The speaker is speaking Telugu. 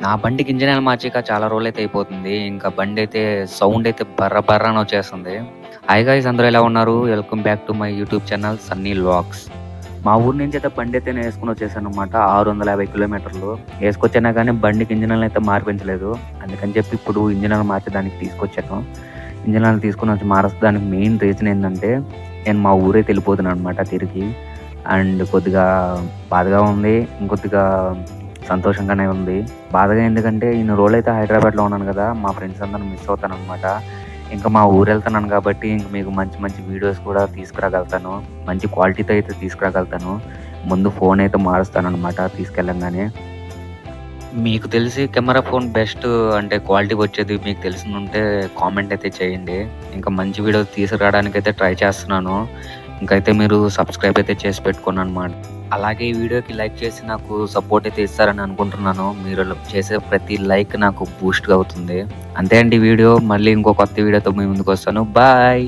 నా బండికి ఇంజిన్ ఆయిల్ మార్చాక చాలా రోజులైతే అయిపోతుంది. ఇంకా బండయితే సౌండయితే బర్ర బర్ర అని వచ్చేస్తుంది. హాయ్ గైస్, అందరూ ఎలా ఉన్నారు? Welcome back to my YouTube channel Sunny vlogs. మా ఊరు నుంచి అయితే బండయితే నేను యేసుకొని వచ్చేసాననమాట. 650 కిలోమీటర్లు. యేసుకొచ్చినా కానీ బండికి ఇంజిన్ ఆయిల్ అయితే మార్పించలేదు. అందుకని చెప్పి ఇప్పుడు ఇంజిన్ ఆయిల్ మార్చడానికి తీసుకొచ్చాను. ఇంజిన్ ఆయిల్ తీసుకొని వచ్చి మార్చడానికి మెయిన్ రీజన్ ఏంటంటే, నేను మా ఊరైతే వెళ్ళిపోతున్నాననమాట తిరిగి. అండ్ కొద్దిగా బాధగా ఉంది. ఇంకొద్దిగా సంతోషంగానే ఉంది. బాధగా ఎందుకంటే ఇన్ని రోజులైతే హైదరాబాద్‌లో ఉన్నాను గదా! మా ఫ్రెండ్స్ అందరిని మిస్ అవుతాననమాట. ఇంకా మా ఊరెళ్తున్నాను కాబట్టి ఇంక మీకు మంచి మంచి వీడియోస్ కూడా తీసుకురాగలుగుతాను. మంచి క్వాలిటీతో అయితే తీసుకురాగలుగుతాను. ముందు ఫోన్ అయితే మారుస్తాననమాట తీసుకెళ్ళంగానే. మీకు తెలిసి కెమెరా ఫోన్ బెస్ట్ అంటే క్వాలిటీ వచ్చేది మీకు తెలిసినుంటే కామెంట్ అయితే చేయండి. ఇంకా మంచి వీడియోస్ తీసుకురావడానికైతే ట్రై చేస్తున్నాను. ఇంకైతే మీరు సబ్స్క్రైబ్ అయితే చేసి పెట్టుకోండనమాట. అలాగే ఈ వీడియోకి లైక్ చేసి నాకు సపోర్ట్ అయితే ఇస్తారని అనుకుంటున్నాను. మీరు చేసే ప్రతి లైక్ నాకు బూస్ట్‌గా అవుతుంది. అంతే అండి వీడియో. మళ్ళీ ఇంకో కొత్త వీడియోతో మీ ముందుకొస్తాను. బాయ్.